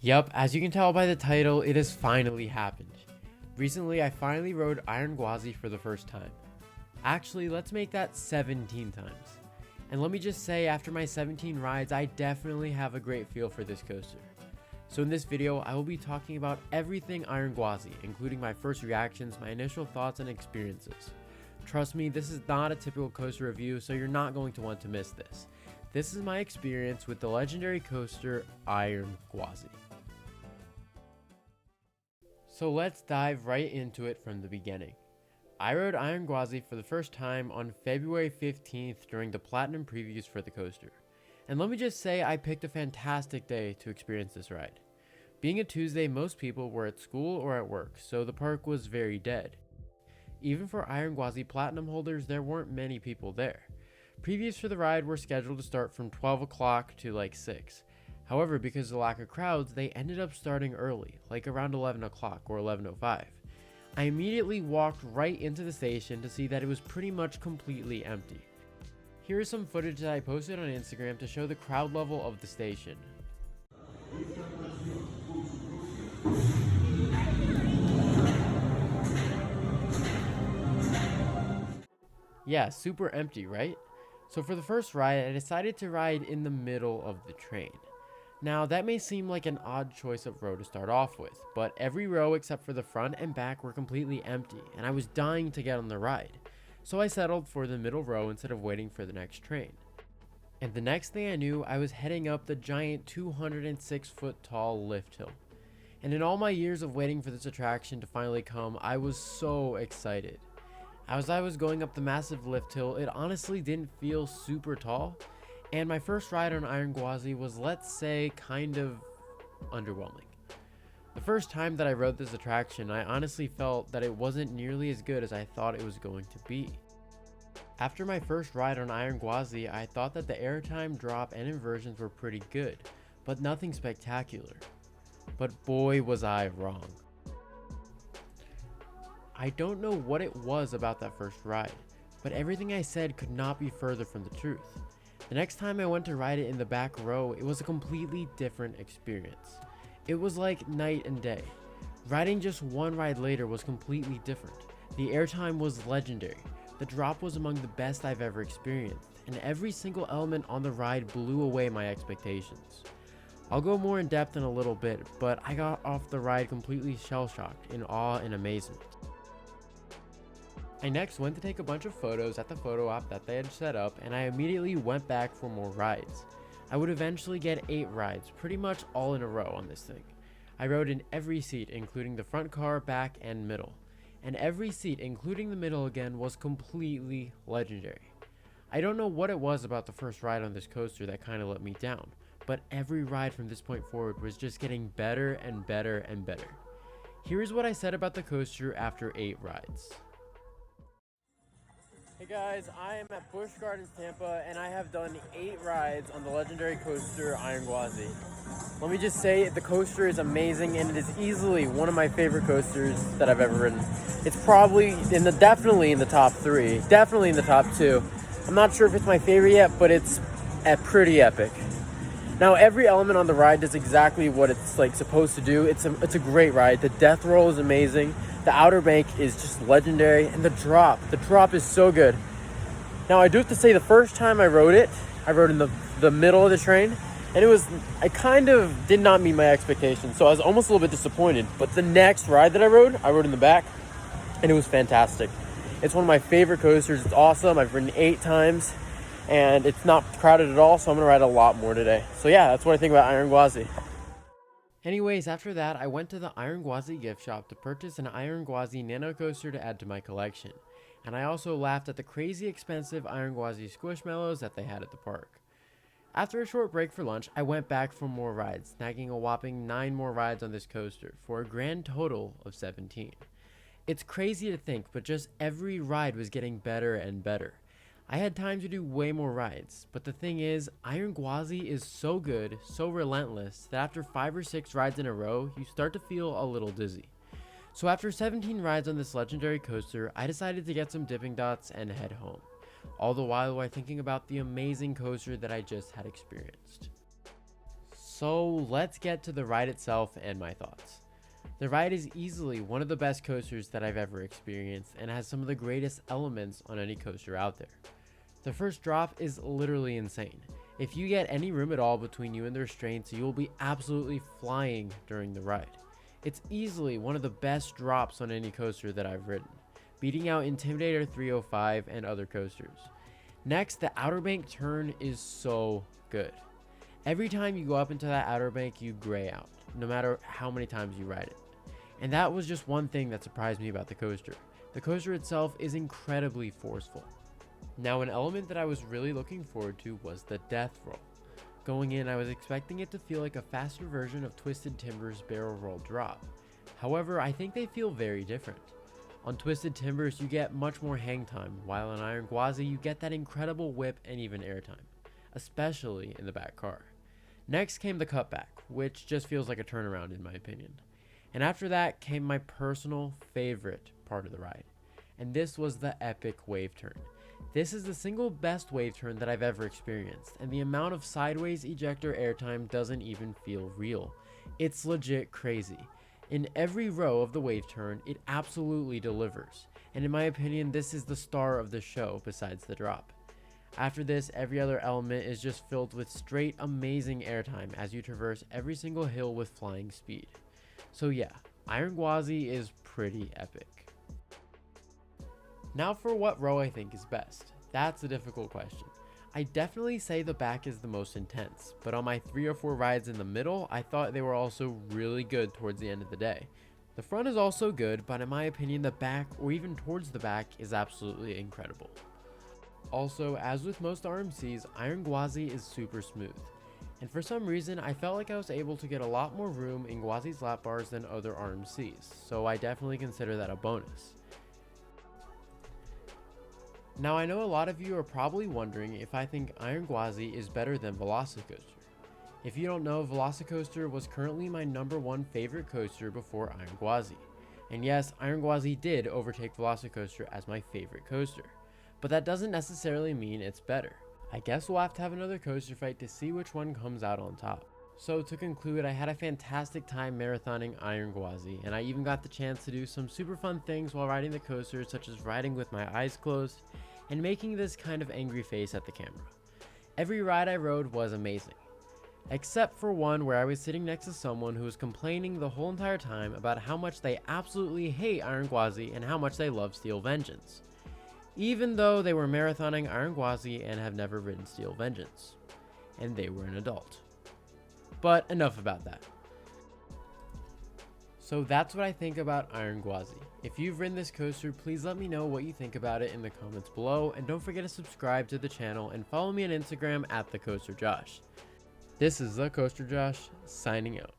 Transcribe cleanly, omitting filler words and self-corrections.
Yup, as you can tell by the title, it has finally happened. Recently, I finally rode Iron Gwazi for the first time. Actually, let's make that 17 times. And let me just say, after my 17 rides, I definitely have a great feel for this coaster. So in this video, I will be talking about everything Iron Gwazi, including my first reactions, my initial thoughts, and experiences. Trust me, this is not a typical coaster review, so you're not going to want to miss this. This is my experience with the legendary coaster Iron Gwazi. So let's dive right into it from the beginning. I rode Iron Gwazi for the first time on February 15th during the Platinum previews for the coaster. And let me just say, I picked a fantastic day to experience this ride. Being a Tuesday, most people were at school or at work, so the park was very dead. Even for Iron Gwazi Platinum holders, there weren't many people there. Previews for the ride were scheduled to start from 12 o'clock to like 6. However, because of the lack of crowds, they ended up starting early, like around 11 o'clock or 11:05. I immediately walked right into the station to see that it was pretty much completely empty. Here is some footage that I posted on Instagram to show the crowd level of the station. Yeah, super empty, right? So for the first ride, I decided to ride in the middle of the train. Now, that may seem like an odd choice of row to start off with, but every row except for the front and back were completely empty, and I was dying to get on the ride. So I settled for the middle row instead of waiting for the next train. And the next thing I knew, I was heading up the giant 206-foot tall lift hill. And in all my years of waiting for this attraction to finally come, I was so excited. As I was going up the massive lift hill, it honestly didn't feel super tall. And my first ride on Iron Gwazi was, let's say, kind of underwhelming. The first time that I rode this attraction, I honestly felt that it wasn't nearly as good as I thought it was going to be. After my first ride on Iron Gwazi, I thought that the airtime, drop, and inversions were pretty good, but nothing spectacular. But boy was I wrong. I don't know what it was about that first ride, but everything I said could not be further from the truth. The next time I went to ride it in the back row, it was a completely different experience. It was like night and day. Riding just one ride later was completely different. The airtime was legendary. The drop was among the best I've ever experienced, and every single element on the ride blew away my expectations. I'll go more in depth in a little bit, but I got off the ride completely shell-shocked, in awe and amazement. I next went to take a bunch of photos at the photo op that they had set up, and I immediately went back for more rides. I would eventually get 8 rides, pretty much all in a row on this thing. I rode in every seat, including the front car, back, and middle. And every seat, including the middle again, was completely legendary. I don't know what it was about the first ride on this coaster that kind of let me down, but every ride from this point forward was just getting better and better and better. Here's what I said about the coaster after 8 rides. Hey guys, I am at Bsuch Gardens, Tampa, and I have done 8 rides on the legendary coaster Iron Gwazi. Let me just say, the coaster is amazing, and it is easily one of my favorite coasters that I've ever ridden. It's probably definitely in the top 3, definitely in the top 2. I'm not sure if it's my favorite yet, but it's pretty epic. Now, every element on the ride does exactly what it's supposed to do. It's a great ride. The death roll is amazing. The outer bank is just legendary, and the drop is so good. Now, I do have to say, the first time I rode in the middle of the train, and I kind of did not meet my expectations, so I was almost a little bit disappointed. But the next ride that I rode in the back, and it was fantastic. It's one of my favorite coasters. It's awesome. I've ridden 8 times, and it's not crowded at all, so I'm gonna ride a lot more today. So yeah, that's what I think about Iron Gwazi. Anyways, after that, I went to the Iron Gwazi gift shop to purchase an Iron Gwazi nano coaster to add to my collection. And I also laughed at the crazy expensive Iron Gwazi squishmallows that they had at the park. After a short break for lunch, I went back for more rides, snagging a whopping 9 more rides on this coaster, for a grand total of 17. It's crazy to think, but just every ride was getting better and better. I had time to do way more rides, but the thing is, Iron Gwazi is so good, so relentless, that after 5 or 6 rides in a row, you start to feel a little dizzy. So after 17 rides on this legendary coaster, I decided to get some dipping dots and head home, all the while thinking about the amazing coaster that I just had experienced. So let's get to the ride itself and my thoughts. The ride is easily one of the best coasters that I've ever experienced and has some of the greatest elements on any coaster out there. The first drop is literally insane. If you get any room at all between you and the restraints, you will be absolutely flying during the ride. It's easily one of the best drops on any coaster that I've ridden, beating out Intimidator 305 and other coasters. Next, the Outer Bank turn is so good. Every time you go up into that Outer Bank, you gray out, no matter how many times you ride it. And that was just one thing that surprised me about the coaster. The coaster itself is incredibly forceful. Now, an element that I was really looking forward to was the death roll. Going in, I was expecting it to feel like a faster version of Twisted Timber's barrel roll drop. However, I think they feel very different. On Twisted Timbers, you get much more hang time, while on Iron Gwazi, you get that incredible whip and even airtime, especially in the back car. Next came the cutback, which just feels like a turnaround in my opinion. And after that came my personal favorite part of the ride, and this was the epic wave turn. This is the single best wave turn that I've ever experienced, and the amount of sideways ejector airtime doesn't even feel real. It's legit crazy. In every row of the wave turn, it absolutely delivers, and in my opinion, this is the star of the show besides the drop. After this, every other element is just filled with straight amazing airtime as you traverse every single hill with flying speed. So yeah, Iron Gwazi is pretty epic. Now for what row I think is best. That's a difficult question. I definitely say the back is the most intense, but on my 3 or 4 rides in the middle, I thought they were also really good towards the end of the day. The front is also good, but in my opinion, the back, or even towards the back, is absolutely incredible. Also, as with most RMCs, Iron Gwazi is super smooth. And for some reason, I felt like I was able to get a lot more room in Gwazi's lap bars than other RMCs, so I definitely consider that a bonus. Now, I know a lot of you are probably wondering if I think Iron Gwazi is better than Velocicoaster. If you don't know, Velocicoaster was currently my #1 favorite coaster before Iron Gwazi. And yes, Iron Gwazi did overtake Velocicoaster as my favorite coaster. But that doesn't necessarily mean it's better. I guess we'll have to have another coaster fight to see which one comes out on top. So to conclude, I had a fantastic time marathoning Iron Gwazi, and I even got the chance to do some super fun things while riding the coaster, such as riding with my eyes closed and making this kind of angry face at the camera. Every ride I rode was amazing, except for one where I was sitting next to someone who was complaining the whole entire time about how much they absolutely hate Iron Gwazi and how much they love Steel Vengeance, even though they were marathoning Iron Gwazi and have never ridden Steel Vengeance, and they were an adult. But enough about that. So that's what I think about Iron Gwazi. If you've ridden this coaster, please let me know what you think about it in the comments below, and don't forget to subscribe to the channel and follow me on Instagram @thecoasterjosh. This is The Coaster Josh, signing out.